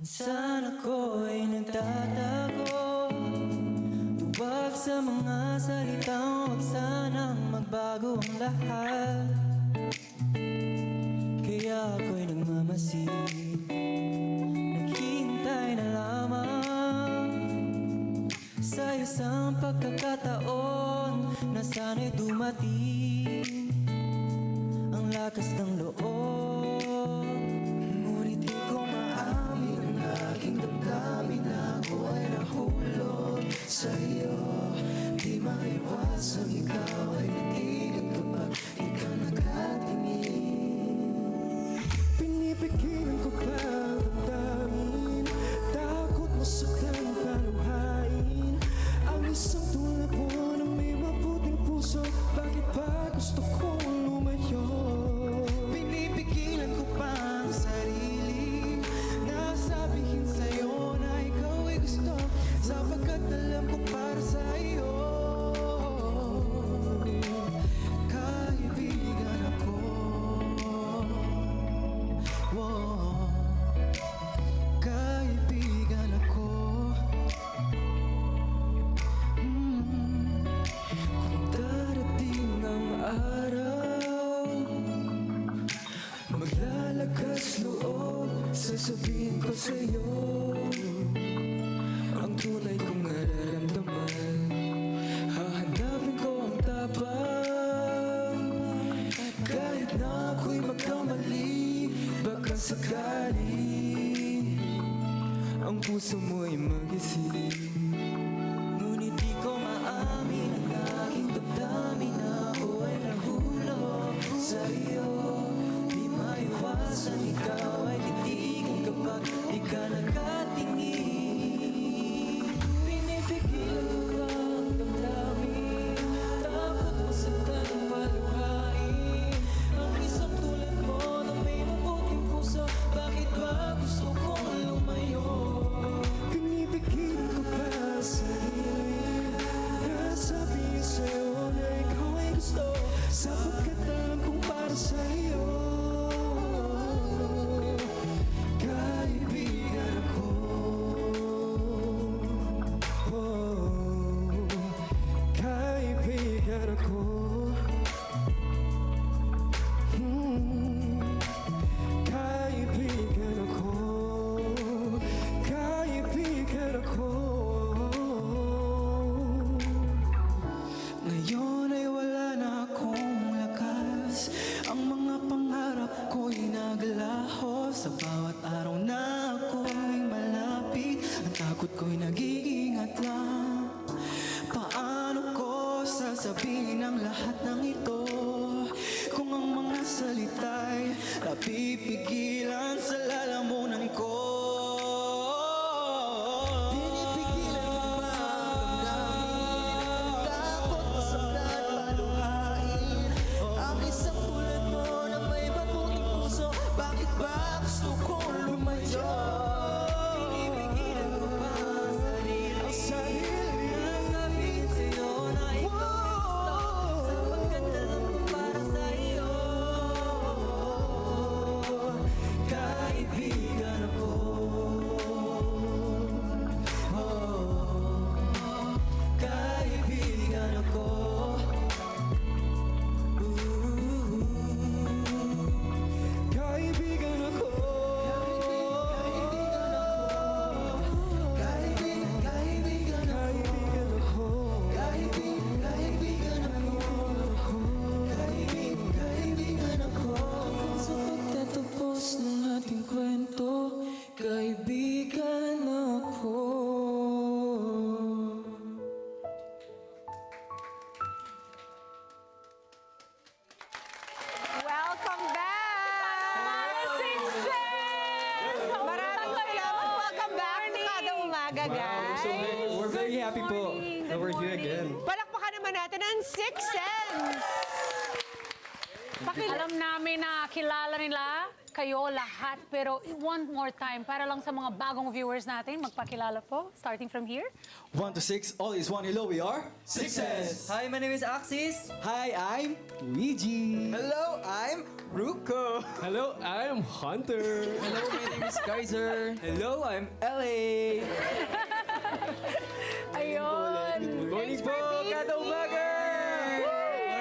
Minsan ako'y nagtatago, huwag sa mga salitang huwag sanang magbago ang lahat. Kaya ako'y nagmamasid, naghihintay na lamang sa isang pagkakataon na sana'y dumating ang lakas ng loob. Ngunit di ko maamin ang aking damdamin na ako ay nahulog sa iyo. Di maiwasang ikaw ay natigan kapag di ka nakatingin. Pinipigilan ko pa ang damdamin, takot masaktan paluhain ang isang tulad mo na may mabuting puso. Bakit ba gusto kong lumayo? Pinipigilan ko pa ang sarili na sabihin sa'yo na ikaw ay gusto, sapagkat alam ko para sa'yo kaibigan ako. Wow, kaibigan ako. Kung darating ang araw, maglalakas loob, sasabihin ko sa'yo ang tunay kong nararamdaman. Hahanapin ko ang tapang, kahit na ako'y magkamali. Baka sakali ang puso mo'y magising. Ngunit di ko maamin ang aking damdamin na ako ay nahulog sa iyo. Di maiwasan ikaw ay titigan kapag di ka nakatingin. Pinipigilan ko ba ang damdamin, takot masaktan ang paluhain ang isang tulad mo na may mabuting puso. Bakit ba gusto kong lumayo? Pinipigilan ko pa ang sarili na sabihin sa'yo na ikaw ay gusto, sapagkat alam kong para sa'yo kaibigan ako. Oh, kaibigan ako. Kaibigan ako. Kaibigan ako. Ngayon ay wala na akong lakas, ang mga pangarap ko'y naglaho. Sa bawat araw na ako'y malapit, ang takot ko'y nagiging atlang. Paano ko sasabihin ang lahat ng ito kung ang mga salita'y napipigilan sa lalamunan ko? Pinipigilan ko ba ang damdamin, takot masaktan paluhain ang isang tulad mo na may mabuting puso. Bakit ba gusto kong lumayo? Pinipigilan ko ba ang sarili, na sabihin sa'yo na ikaw ay gusto, sapagkat alam ko para sa'yo kaibigan ako. Oh, kaibigan ako. Kaibigan ako. Kaibigan ako. Kaibigan ako. Kaibigan ako. Sa pagtatapos ng ating kwento, kaibigan ako. Welcome back! Maraming salamat. Welcome back sa Kada Umaga, guys. We're very happy po that we're here again. Palakpakan naman natin ang Six Sense. Alam namin na kilala nila kayo lahat, pero one more time, para lang sa mga bagong viewers natin, magpakilala po, starting from here. 1 to 6, all is one. Hello, we are Sixes. Hi, my name is Axis. Hi, I'm Luigi. Hello, I'm Ruko. Hello, I'm Hunter. Hello, my name is Kaiser. Hello, I'm LA. Ayun. Good morning po, kada umaga.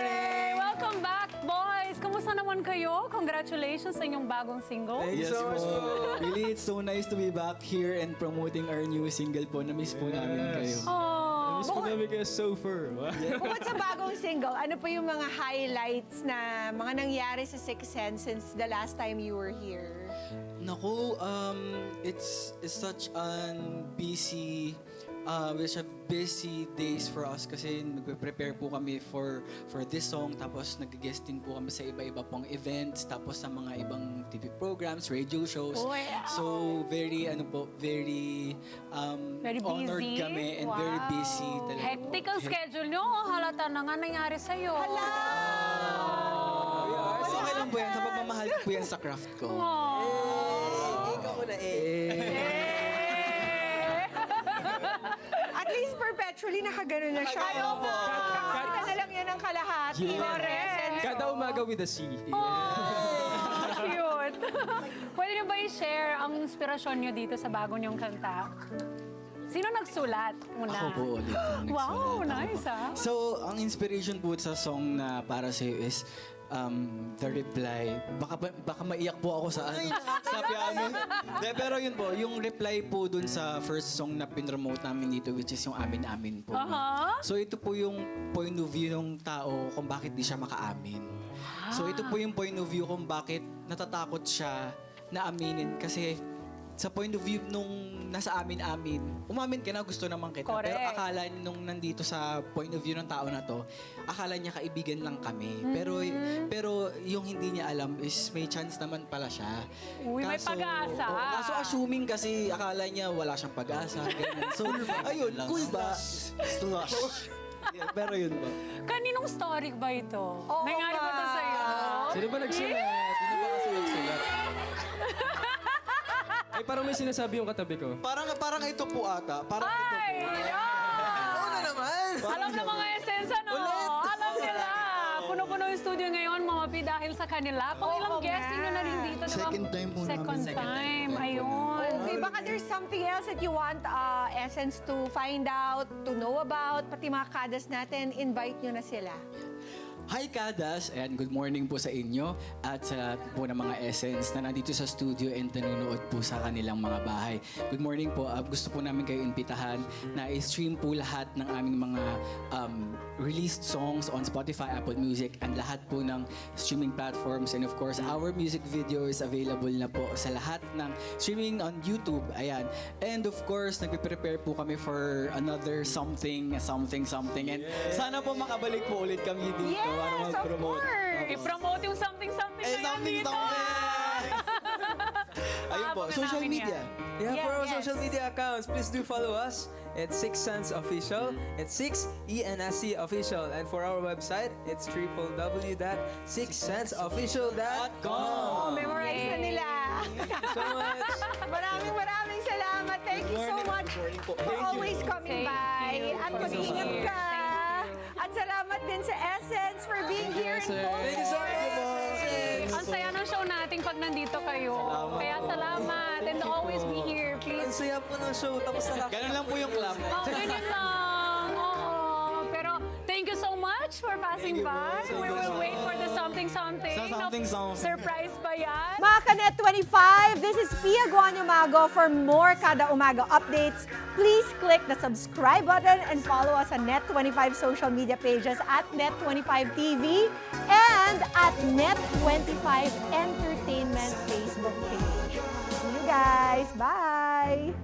Hey, welcome back, boys. Kamusta naman kayo? Congratulations sa inyong bagong single. Thank you Yes so much po. Really, it's so nice to be back here and promoting our new single po. Na-miss po namin kayo. Oh, Miss po namin kayo so far. Bukod sa bagong single, ano po yung mga highlights na mga nangyari sa Sixth Sense since the last time you were here? Naku, it's such an busy days for us kasi nagpe-prepare po kami for this song, tapos nag-guest din po kami sa iba-iba pong events, tapos sa mga ibang TV programs, radio shows. Oh, wow. So very very Very honored busy. kami and very busy talaga. hectic ang schedule nyo. Oh, halata na nga nangyari sa'yo. Hala! So, okay lang po yan, sa pagmamahal po yan sa craft ko. Ikaw ko na At least perpetually nakaganon na siya. Ayaw po. Kakakita na lang yan ng kalahati. Correct. Kada umaga with a C. Cute. Pwede niyo ba i-share ang inspirasyon niyo dito sa bago niyong kanta? Sino nagsulat muna? Ako po ulit. ang Wow, nagsulat. nice ah. So, ang inspiration po sa song na para sa'yo is The Reply. Baka maiyak po ako sa piano. Pero yun po, yung reply po dun sa first song na pinromote namin dito, which is yung Amin-Amin po. Aha. So, ito po yung point of view ng tao kung bakit di siya makaamin. So, ito po yung point of view kung bakit natatakot siya na aminin kasi sa point of view nung nasa amin-amin, umamin ka na, gusto naman kita. Correct. Pero akala nung nandito sa point of view ng tao na to, akala niya kaibigan lang kami. Pero yung hindi niya alam is may chance naman pala siya. Uy, may pag-asa. Kaso assuming kasi akala niya wala siyang pag-asa. Ganun. So, ayun, cool ba? Slush. Yeah, pero yun ba? Kaninong story ba ito? Oo Nangyari ba ito nga. sa'yo? Sino ba nagsulat? Sino ba kasi nagsulat? Ay, parang may sinasabi yung katabi ko. Parang ito po ata. Parang ito po. Ay! Ano naman? Alam na mga essence, ano? Alam nila. Puno-puno yung studio ngayon, Mama P, dahil sa kanila. Pang ilang Oo guesting nga. nyo na rin dito, di ba? Second time po Second namin. time, ayun. Okay, baka there's something else that you want Essence to find out, to know about, pati mga kadas natin, invite nyo na sila. Hi Kadas, and good morning po sa inyo at sa po ng mga Essence na nandito sa studio and nanonood po sa kanilang mga bahay. Good morning po. Gusto po namin kayo imbitahan na i-stream po lahat ng aming mga released songs on Spotify, Apple Music, and lahat po ng streaming platforms. And of course, our music video is available na po sa lahat ng streaming on YouTube. Ayan. And of course, nagpe-prepare po kami for another something. And sana po makabalik po ulit kami dito. Yes, para of mag-promote. course. I-promote yung something-something na yan dito. Ayun po, Abangan social namin media. Yeah, for our Yes. social media accounts, please do follow us. It's Six Sense Official. It's 6ENSC Official. And for our website, it's www.sixsenseofficial.com. Oh, memorize na nila. So much. Maraming salamat. Thank you so much for always coming Thank by. you At for mag-ingat being ka. At salamat din sa Essence for being here in full. Thank you so much. Ang saya ng show natin pag nandito kayo. Kaya salamat. And always be here, Ang please. saya po ng show. Tapos Ganun lang po yung clam. Oh, ganyan lang. Oo. Pero thank you so much for passing by. We will wait for the something-something. Sa something-something. Surprise ba yan? Mga Kanet 25, this is Pia Guanyo Mago. For more Kada Umaga updates, please click the subscribe button and follow us on Net25 social media pages at Net25 TV and at Net25 Entertainment Facebook page. See you guys. Bye!